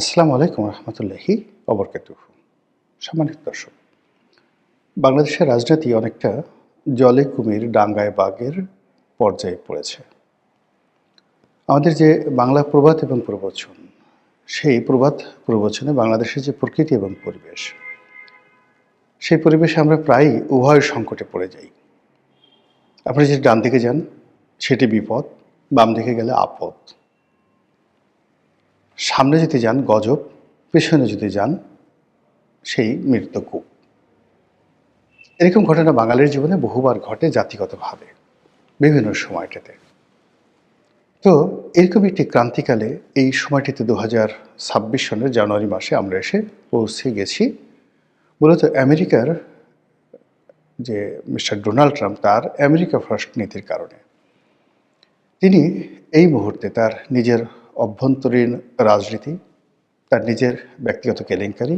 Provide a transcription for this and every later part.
আসসালামু আলাইকুম রহমতুল্লাহি অবরকাতুহু। সম্মানিত দর্শক, বাংলাদেশের রাজনীতি অনেকটা জলে কুমির ডাঙ্গায় বাঘের পর্যায়ে পড়েছে। আমাদের যে বাংলা প্রবাদ এবং প্রবচন, সেই প্রবাদ প্রবচনে বাংলাদেশের যে প্রকৃতি এবং পরিবেশ, সেই পরিবেশে আমরা প্রায়ই উভয় সংকটে পড়ে যাই। আপনি যদি ডান দিকে যান সেটি বিপদ, বাম দিকে গেলে আপদ। সামনে যদি যান গজব, পেছনে যদি যান সেই মৃত্যুকূপ। এরকম ঘটনা বাঙালির জীবনে বহুবার ঘটে জাতিগতভাবে বিভিন্ন সময়টাতে। তো এরকম একটি ক্রান্তিকালে এই সময়টিতে 2026 সনের জানুয়ারি মাসে আমরা এসে পৌঁছে গেছি মূলত আমেরিকার যে মিস্টার ডোনাল্ড ট্রাম্প তার আমেরিকা ফার্স্ট নীতির কারণে। তিনি এই মুহূর্তে তার নিজের অভ্যন্তরীণ রাজনীতি, তার নিজের ব্যক্তিগত কেলেঙ্কারি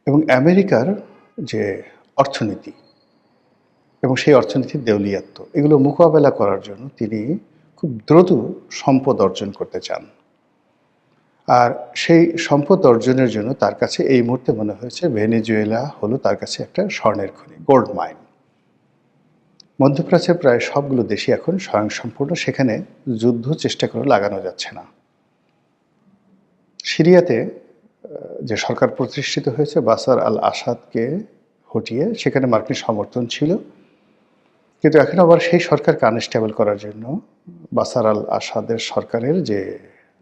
এবং আমেরিকার যে অর্থনীতি এবং সেই অর্থনীতির দেউলিয়াত্ব, এগুলো মোকাবেলা করার জন্য তিনি খুব দ্রুত সম্পদ অর্জন করতে চান। আর সেই সম্পদ অর্জনের জন্য তার কাছে এই মুহূর্তে মনে হয়েছে ভেনেজুয়েলা হলো তার কাছে একটা স্বর্ণের খনি, গোল্ড মাইন। মধ্যপ্রাচ্যের প্রায় সবগুলো দেশই এখন স্বয়ংসম্পূর্ণ, সেখানে যুদ্ধ চেষ্টা করে লাগানো যাচ্ছে না। সিরিয়াতে যে সরকার প্রতিষ্ঠিত হয়েছে বাশার আল আসাদকে হটিয়ে, সেখানে মার্কিন সমর্থন ছিল, কিন্তু এখন আবার সেই সরকারকে আনস্টেবল করার জন্য বাশার আল আসাদের সরকারের যে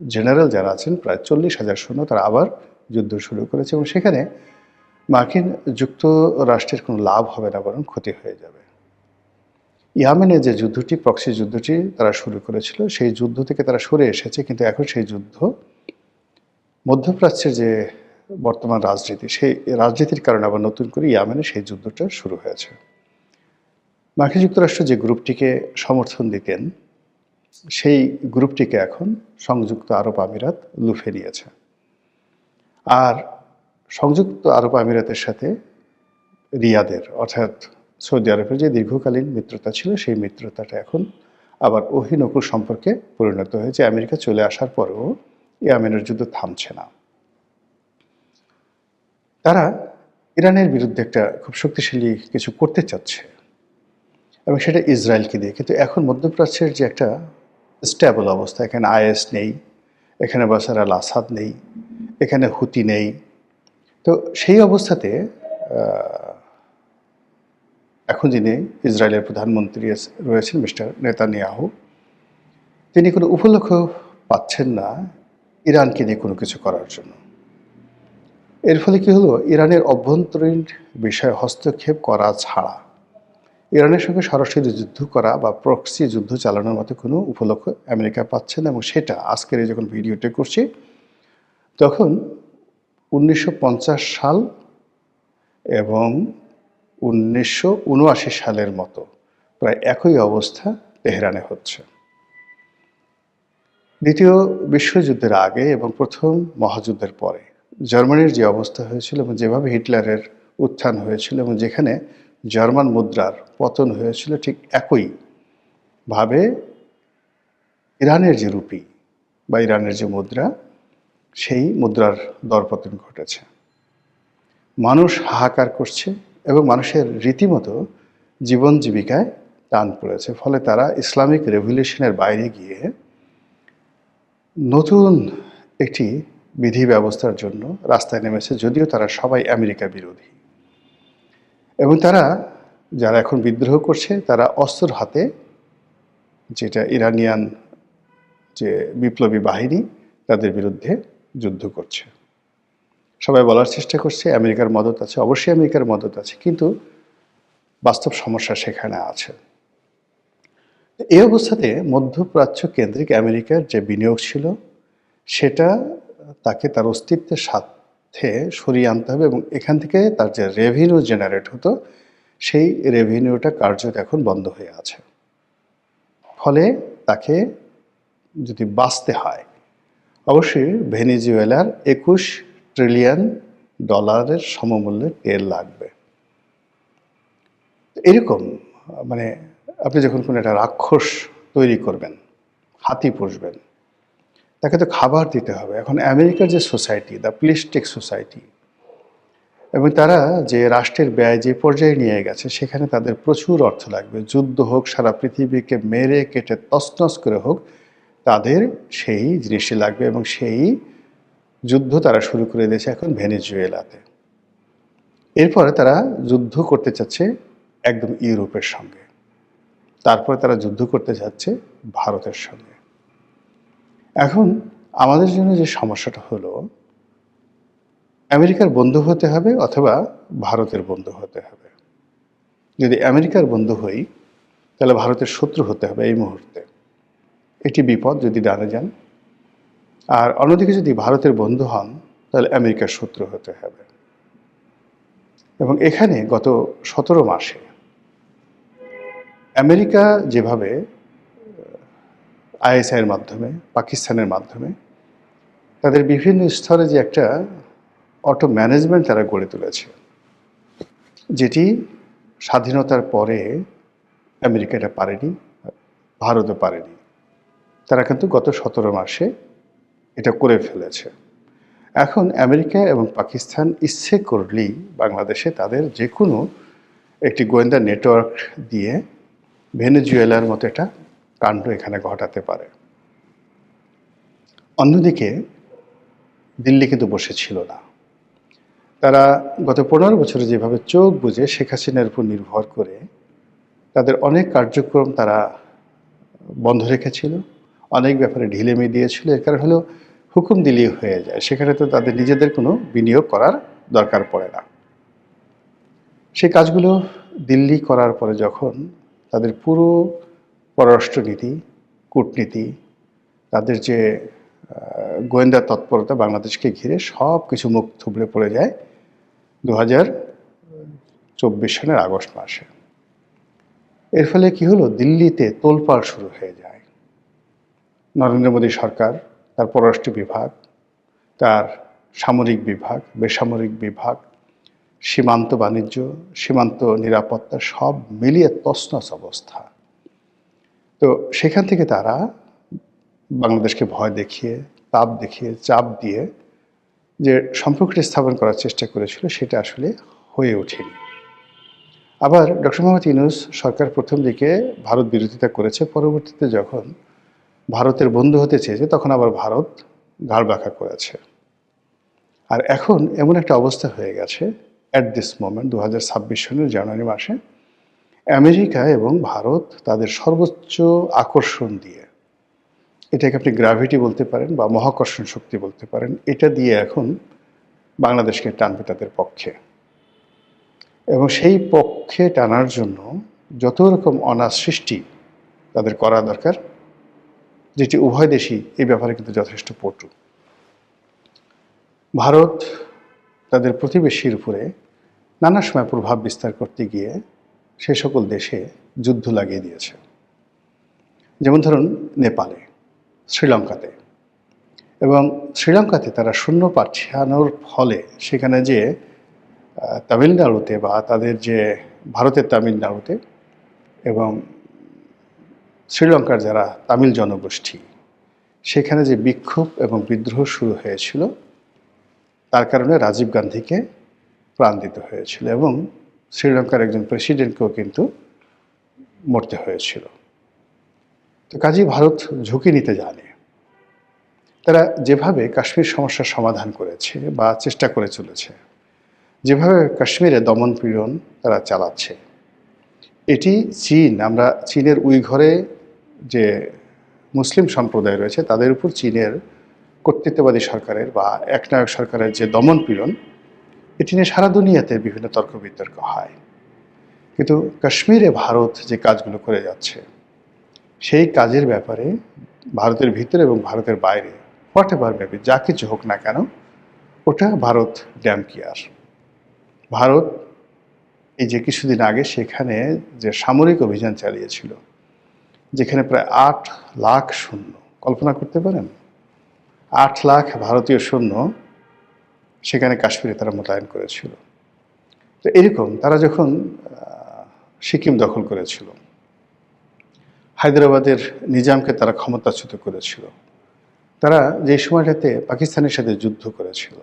জেনারেল যারা আছেন প্রায় 40,000 সৈন্য, তারা আবার যুদ্ধ শুরু করেছে এবং সেখানে মার্কিন যুক্তরাষ্ট্রের কোনো লাভ হবে না, বরং ক্ষতি হয়ে যাবে। ইয়ামেনে যে যুদ্ধটি, প্রক্সি যুদ্ধটি তারা শুরু করেছিল, সেই যুদ্ধ থেকে তারা সরে এসেছে, কিন্তু এখন সেই যুদ্ধ মধ্যপ্রাচ্যের যে বর্তমান রাজনীতি, সেই রাজনীতির কারণে আবার নতুন করে ইয়ামেনে সেই যুদ্ধটা শুরু হয়েছে। মার্কিন যুক্তরাষ্ট্র যে গ্রুপটিকে সমর্থন দিতেন, সেই গ্রুপটিকে এখন সংযুক্ত আরব আমিরাত লুফে নিয়েছে। আর সংযুক্ত আরব আমিরাতের সাথে রিয়াদের অর্থাৎ সৌদি আরবের যে দীর্ঘকালীন মিত্রতা ছিল, সেই মিত্রতাটা এখন আবার অহিনকুল সম্পর্কে পরিণত হয়েছে। আমেরিকা চলে আসার পরেও ইয়েমেনের যুদ্ধ থামছে না। তারা ইরানের বিরুদ্ধে একটা খুব শক্তিশালী কিছু করতে চাচ্ছে এবং সেটা ইসরায়েলকে দিয়ে। কিন্তু এখন মধ্যপ্রাচ্যের যে একটা স্টেবল অবস্থা, এখানে আইএস নেই, এখানে বাশার আল আসাদ নেই, এখানে হুতি নেই। তো সেই অবস্থাতে এখন যিনি ইসরায়েলের প্রধানমন্ত্রী রয়েছেন মিস্টার নেতানিয়াহু, তিনি কোনো উপলক্ষ পাচ্ছেন না ইরানকে নিয়ে কোনো কিছু করার জন্য। এর ফলে কী হলো, ইরানের অভ্যন্তরীণ বিষয়ে হস্তক্ষেপ করা ছাড়া ইরানের সঙ্গে সরাসরি যুদ্ধ করা বা প্রক্সি যুদ্ধ চালানোর মতো কোনো উপলক্ষ আমেরিকা পাচ্ছে না। এবং সেটা আজকের এই যখন ভিডিওটা করছি, তখন 1950 সাল এবং 1979 সালের মতো প্রায় একই অবস্থা তেহরানে হচ্ছে। দ্বিতীয় বিশ্বযুদ্ধের আগে এবং প্রথম মহাযুদ্ধের পরে জার্মানির যে অবস্থা হয়েছিল এবং যেভাবে হিটলারের উত্থান হয়েছিল এবং যেখানে জার্মান মুদ্রার পতন হয়েছিল, ঠিক একইভাবে ইরানের যে রুপি বা ইরানের যে মুদ্রা, সেই মুদ্রার দরপতন ঘটেছে। মানুষ হাহাকার করছে এবং মানুষের রীতিমতো জীবন জীবিকায় টান পড়েছে। ফলে তারা ইসলামিক রেভলিউশনের বাইরে গিয়ে নতুন একটি বিধি ব্যবস্থার জন্য রাস্তায় নেমেছে, যদিও তারা সবাই আমেরিকা বিরোধী। এবং তারা যারা এখন বিদ্রোহ করছে, তারা অস্ত্র হাতে, যেটা ইরানিয়ান যে বিপ্লবী বাহিনী, তাদের বিরুদ্ধে যুদ্ধ করছে। সবাই বলার চেষ্টা করছে আমেরিকার মদত আছে, অবশ্যই আমেরিকার মদত আছে, কিন্তু বাস্তব সমস্যা সেখানে আছে। এই অবস্থাতে মধ্যপ্রাচ্য কেন্দ্রিক আমেরিকার যে বিনিয়োগ ছিল, সেটা তাকে তার অস্তিত্বের সাথে সরিয়ে আনতে হবে এবং এখান থেকে তার যে রেভিনিউ জেনারেট হতো, সেই রেভিনিউটা কার্যত এখন বন্ধ হয়ে আছে। ফলে তাকে যদি বাঁচতে হয়, অবশ্যই ভেনেজুয়েলার 21 ট্রিলিয়ন ডলারের সমমূল্যের তেল লাগবে। এরকম মানে আপনি যখন কোনো একটা রাক্ষস তৈরি করবেন, হাতি পুষবেন, তাকে তো খাবার দিতে হবে। এখন আমেরিকার যে সোসাইটি, দ্য প্লিস্টিক সোসাইটি, এবং তারা যে রাষ্ট্রের ব্যয় যে পর্যায়ে নিয়ে গেছে, সেখানে তাদের প্রচুর অর্থ লাগবে। যুদ্ধ হোক, সারা পৃথিবীকে মেরে কেটে তছনছ করে হোক, তাদের সেই জিনিসটি লাগবে, এবং সেই যুদ্ধ তারা শুরু করে দিয়েছে এখন ভেনেজুয়েলাতে। এরপরে তারা যুদ্ধ করতে চাচ্ছে একদম ইউরোপের সঙ্গে, তারপরে তারা যুদ্ধ করতে যাচ্ছে ভারতের সঙ্গে। এখন আমাদের জন্য যে সমস্যাটা হলো, আমেরিকার বন্ধু হতে হবে অথবা ভারতের বন্ধু হতে হবে। যদি আমেরিকার বন্ধু হই, তাহলে ভারতের শত্রু হতে হবে এই মুহূর্তে। এটি বিপদ যদি ডানে যান। আর অন্যদিকে যদি ভারতের বন্ধু হন, তাহলে আমেরিকার শত্রু হতে হবে। এবং এখানে গত 17 মাসে আমেরিকা যেভাবে আইএসআইয়ের মাধ্যমে, পাকিস্তানের মাধ্যমে তাদের বিভিন্ন স্তরে যে একটা অটো ম্যানেজমেন্ট তারা গড়ে তুলেছে, যেটি স্বাধীনতার পরে আমেরিকা এটা পারেনি, ভারতও পারেনি। তারা কিন্তু গত 17 মাসে এটা করে ফেলেছে। এখন আমেরিকা এবং পাকিস্তান ইচ্ছে করলেই বাংলাদেশে তাদের যে কোনো একটি গোয়েন্দা নেটওয়ার্ক দিয়ে ভেনেজুয়েলার মতো একটা কাণ্ড এখানে ঘটাতে পারে। অন্যদিকে দিল্লি কিন্তু বসে ছিল না। তারা গত 15 বছরে যেভাবে চোখ বুজে শেখ হাসিনার উপর নির্ভর করে তাদের অনেক কার্যক্রম তারা বন্ধ রেখেছিল, অনেক ব্যাপারে ঢিলেমি দিয়েছিল। এর কারণ হলো হুকুম দিলেই হয়ে যায়, সেখানে তো তাদের নিজেদের কোনো বিনিয়োগ করার দরকার পড়ে না। সেই কাজগুলো দিল্লি করার পরে যখন তাদের পুরো পররাষ্ট্রনীতি, কূটনীতি, তাদের যে গোয়েন্দা তৎপরতা বাংলাদেশকে ঘিরে সব কিছু মুখ থুবড়ে পড়ে যায় 2024 সালের আগস্ট মাসে। এর ফলে কি হলো, দিল্লিতে তোলপাড় শুরু হয়ে যায়। নরেন্দ্র মোদী সরকার, তার পররাষ্ট্র বিভাগ, তার সামরিক বিভাগ, বেসামরিক বিভাগ, সীমান্ত বাণিজ্য, সীমান্ত নিরাপত্তা সব মিলিয়ে তছনছ অবস্থা। তো সেখান থেকে তারা বাংলাদেশকে ভয় দেখিয়ে, তাপ দেখিয়ে, চাপ দিয়ে যে সম্পর্কটি স্থাপন করার চেষ্টা করেছিল, সেটা আসলে হয়ে ওঠেনি। আবার ডক্টর মোহাম্মদ ইউনূস সরকার প্রথম দিকে ভারত বিরোধিতা করেছে, পরবর্তীতে যখন ভারতের বন্ধু হতে চেয়েছে তখন আবার ভারত ঘাড় বাঁকা করেছে। আর এখন এমন একটা অবস্থা হয়ে গেছে অ্যাট দিস মোমেন্ট 2026 সালের জানুয়ারি মাসে আমেরিকা এবং ভারত তাদের সর্বোচ্চ আকর্ষণ দিয়ে, এটাকে আপনি গ্র্যাভিটি বলতে পারেন বা মহাকর্ষণ শক্তি বলতে পারেন, এটা দিয়ে এখন বাংলাদেশকে টানবে তাদের পক্ষে। এবং সেই পক্ষে টানার জন্য যত রকম অনার সৃষ্টি তাদের করা দরকার, যেটি উভয় দেশই এই ব্যাপারে কিন্তু যথেষ্ট পটু। ভারত তাদের প্রতিবেশীর উপরে নানা সময় প্রভাব বিস্তার করতে গিয়ে সে সকল দেশে যুদ্ধ লাগিয়ে দিয়েছে। যেমন ধরুন নেপালে, শ্রীলঙ্কাতে। এবং শ্রীলঙ্কাতে তারা সৈন্য পাঠানোর ফলে সেখানে যে তামিলনাড়ুতে বা তাদের যে ভারতের তামিলনাড়ুতে এবং শ্রীলঙ্কার যারা তামিল জনগোষ্ঠী, সেখানে যে বিক্ষোভ এবং বিদ্রোহ শুরু হয়েছিল, তার কারণে রাজীব গান্ধীকে প্রাণ দিতে হয়েছিল এবং শ্রীলঙ্কার একজন প্রেসিডেন্টকেও কিন্তু মরতে হয়েছিল। তো কাজেই ভারত ঝুঁকি নিতে জানে। তারা যেভাবে কাশ্মীর সমস্যার সমাধান করেছে বা চেষ্টা করে চলেছে, যেভাবে কাশ্মীরে দমন পীড়ন তারা চালাচ্ছে, এটি চীন, আমরা চীনের উইঘরে যে মুসলিম সম্প্রদায় রয়েছে তাদের উপর চীনের কর্তৃত্ববাদী সরকারের বা একনায়ক সরকারের যে দমন পীড়ন, এটি নিয়ে সারা দুনিয়াতে বিভিন্ন তর্ক বিতর্ক হয়। কিন্তু কাশ্মীরে ভারত যে কাজগুলো করে যাচ্ছে, সেই কাজের ব্যাপারে ভারতের ভিতরে এবং ভারতের বাইরে হোয়াট এভার মেবি যা কিছু হোক না কেন, ওটা ভারত ড্যাম কেয়ার। ভারত এই যে কিছুদিন আগে সেখানে যে সামরিক অভিযান চালিয়েছিল, যেখানে প্রায় 8 লাখ সৈন্য, কল্পনা করতে পারেন 8 লাখ ভারতীয় সৈন্য সেখানে কাশ্মীরে তারা মোতায়েন করেছিল। তো এরকম তারা যখন সিকিম দখল করেছিল, হায়দ্রাবাদের নিজামকে তারা ক্ষমতাচ্যুত করেছিল, তারা যে সময়টাতে পাকিস্তানের সাথে যুদ্ধ করেছিল,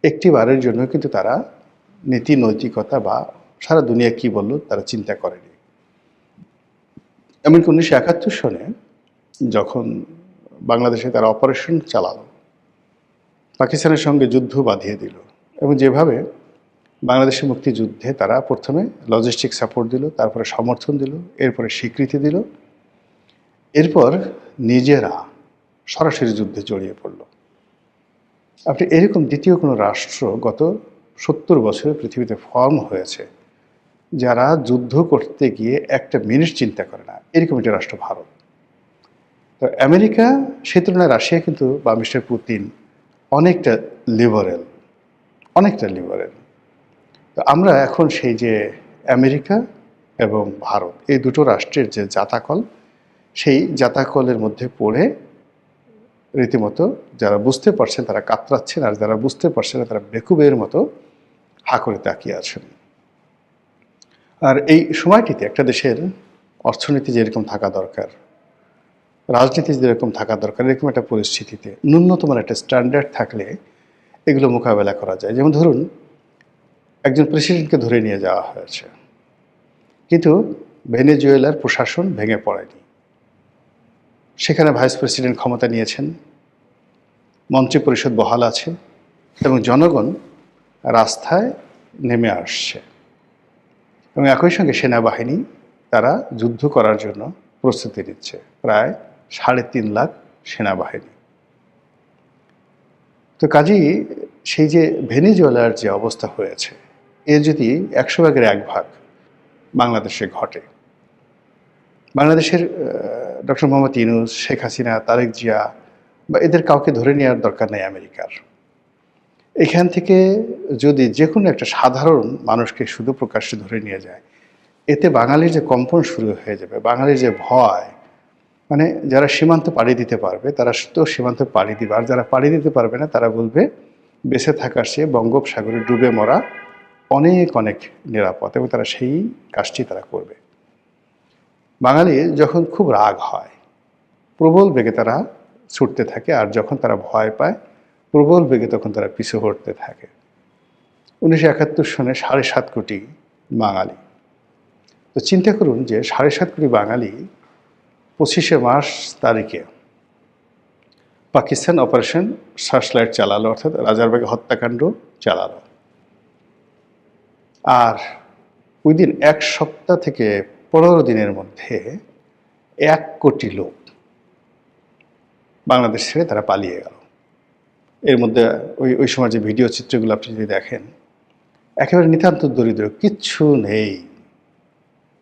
একটি বারের জন্য কিন্তু তারা নীতি নৈতিকতা বা সারা দুনিয়া কি বলল তারা চিন্তা করেনি। এমনকি 1971 সনে যখন বাংলাদেশে তারা অপারেশন চালালো, পাকিস্তানের সঙ্গে যুদ্ধ বাঁধিয়ে দিল, এবং যেভাবে বাংলাদেশের মুক্তিযুদ্ধে তারা প্রথমে লজিস্টিক সাপোর্ট দিল, তারপরে সমর্থন দিল, এরপরে স্বীকৃতি দিল, এরপর নিজেরা সরাসরি যুদ্ধে জড়িয়ে পড়ল। আপনি এরকম দ্বিতীয় কোনো রাষ্ট্র গত 70 বছরে পৃথিবীতে ফর্ম হয়েছে যারা যুদ্ধ করতে গিয়ে একটা মিনিট চিন্তা করে না, এরকম একটা রাষ্ট্র ভারত। তো আমেরিকা সেই তুলনায় রাশিয়া কিন্তু বা মিস্টার পুতিন অনেকটা লিবারেল, অনেকটা লিবারেল। তো আমরা এখন সেই যে আমেরিকা এবং ভারত এই দুটো রাষ্ট্রের যে জাতাকল, সেই জাতাকলের মধ্যে পড়ে রীতিমতো যারা বুঝতে পারছেন তারা কাতরাচ্ছেন, আর যারা বুঝতে পারছেন না তারা বেকুবের মতো হা করে তাকিয়ে আছেন। আর এই সময়টিতে একটা দেশের অর্থনীতি যেরকম থাকা দরকার, রাজনীতি যেরকম থাকা দরকার, এরকম একটা পরিস্থিতিতে ন্যূনতম একটা স্ট্যান্ডার্ড থাকলে এগুলো মোকাবেলা করা যায়। যেমন ধরুন, একজন প্রেসিডেন্টকে ধরে নিয়ে যাওয়া হয়েছে, কিন্তু ভেনেজুয়েলার প্রশাসন ভেঙে পড়েনি। সেখানে ভাইস প্রেসিডেন্ট ক্ষমতা নিয়েছেন, মন্ত্রিপরিষদ বহাল আছে, এবং জনগণ রাস্তায় নেমে আসছে, এবং একই সঙ্গে সেনাবাহিনী তারা যুদ্ধ করার জন্য প্রস্তুতি নিচ্ছে, প্রায় 3.5 লাখ সেনাবাহিনী। তো কাজেই সেই যে ভেনেজুয়েলার যে অবস্থা হয়েছে, এর যদি 100 ভাগের 1 ভাগ বাংলাদেশে ঘটে, বাংলাদেশের ডক্টর মোহাম্মদ ইউনূস, শেখ হাসিনা, তারেক জিয়া বা এদের কাউকে ধরে নেওয়ার দরকার নেই আমেরিকার। এখান থেকে যদি যে কোনো একটা সাধারণ মানুষকে শুধু প্রকাশ্যে ধরে নিয়ে যায়, এতে বাঙালির যে কম্পন শুরু হয়ে যাবে, বাঙালির যে ভয়, মানে যারা সীমান্ত পাড়ি দিতে পারবে তারা তো সীমান্ত পাড়ি দিবে, আর যারা পাড়ি দিতে পারবে না তারা বলবে বেঁচে থাকার চেয়ে বঙ্গোপসাগরে ডুবে মরা অনেক অনেক নিরাপদ, এবং তারা সেই কাজটি তারা করবে। বাঙালি যখন খুব রাগ হয় প্রবল বেগে তারা ছুটতে থাকে, আর যখন তারা ভয় পায় প্রবল বেগে তখন তারা পিছু হটতে থাকে। 1971 সনে 7.5 কোটি বাঙালি। তো চিন্তা করুন যে 7.5 কোটি বাঙালি 25শে মার্চ তারিখে পাকিস্তান অপারেশন সার্চলাইট চালালো, অর্থাৎ রাজারবাগে হত্যাকাণ্ড চালালো, আর ওই দিন 1 সপ্তাহ থেকে 15 দিনের মধ্যে 1 কোটি লোক বাংলাদেশ ছেড়ে তারা পালিয়ে গেল। এর মধ্যে ওই সময় যে ভিডিও চিত্রগুলো আপনি যদি দেখেন, একেবারে নিতান্ত দরিদ্র, কিচ্ছু নেই,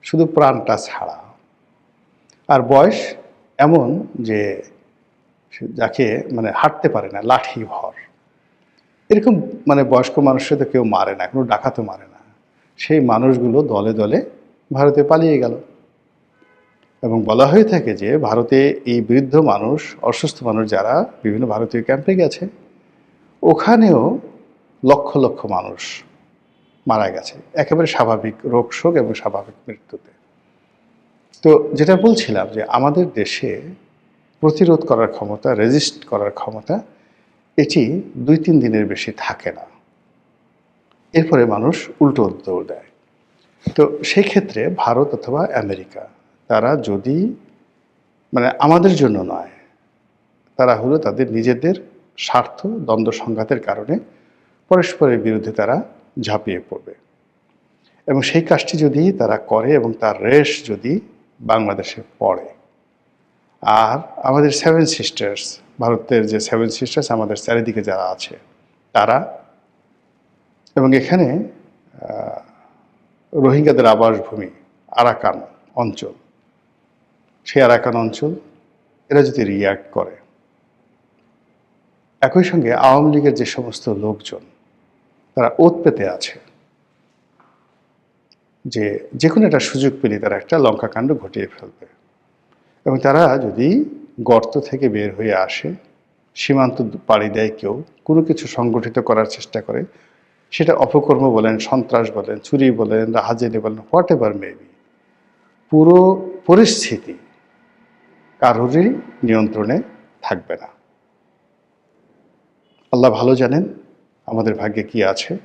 শুধু প্রাণটা ছাড়া। আর বয়স এমন যে যাকে মানে হাঁটতে পারে না, লাঠি ভর, এরকম মানে বয়স্ক মানুষকে তো কেউ মারে না, কোনো ডাকাতও মারে না। সেই মানুষগুলো দলে দলে ভারতে পালিয়ে গেল, এবং বলা হয়ে থাকে যে ভারতে এই বৃদ্ধ মানুষ, অসুস্থ মানুষ যারা বিভিন্ন ভারতীয় ক্যাম্পে গেছে, ওখানেও লক্ষ লক্ষ মানুষ মারা গেছে একেবারে স্বাভাবিক রোগ শোক এবং স্বাভাবিক মৃত্যুতে। তো যেটা বলছিলাম যে আমাদের দেশে প্রতিরোধ করার ক্ষমতা, রেজিস্ট করার ক্ষমতা, এটি 2-3 দিনের বেশি থাকে না, এরপরে মানুষ উল্টো দৌড় দেয়। তো সেই ক্ষেত্রে ভারত অথবা আমেরিকা তারা যদি মানে আমাদের জন্য নয়, তারা হলো তাদের নিজেদের স্বার্থ দ্বন্দ্ব সংঘাতের কারণে পরস্পরের বিরুদ্ধে তারা ঝাঁপিয়ে পড়বে, এবং সেই কাজটি যদি তারা করে এবং তার রেশ যদি বাংলাদেশে পড়ে, আর আমাদের 7 সিস্টার্স, ভারতের যে 7 সিস্টার্স আমাদের চারিদিকে যারা আছে তারা, এবং এখানে রোহিঙ্গাদের আবাসভূমি আরাকান অঞ্চল, সেই আরাকান অঞ্চল এরা যদি রিয়্যাক্ট করে, একই সঙ্গে আওয়ামী লীগের যে সমস্ত লোকজন তারা ওত পেতে আছে যে যে কোনো একটা সুযোগ পেলে তারা একটা লঙ্কাকাণ্ড ঘটিয়ে ফেলবে, এবং তারা যদি গর্ত থেকে বের হয়ে আসে, সীমান্ত পাড়ি দেয়, কেউ কোনো কিছু সংগঠিত করার চেষ্টা করে, সেটা অপকর্ম বলেন, সন্ত্রাস বলেন, চুরি বলেন, রাহাজানি বলেন, হোয়াট এভার মেবি, পুরো পরিস্থিতি কারোরই নিয়ন্ত্রণে থাকবে না। আল্লাহ ভালো জানেন আমাদের ভাগ্যে কি আছে।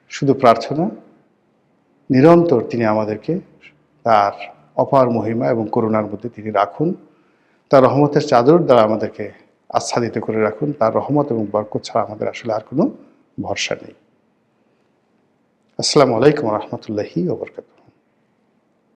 শুধু প্রার্থনা, নিরন্তর তিনি আমাদেরকে তার অপার মহিমা এবং করুণার মধ্যে তিনি রাখুন। তার রহমতের চাদর দ্বারা আমাদেরকে আচ্ছাদিত করে রাখুন। তার রহমত এবং বরকত ছাড়া আমাদের আসলে আর কোনো ভরসা নেই। আসসালামু আলাইকুম রহমতুল্লাহি ওয়া বারাকাতুহু।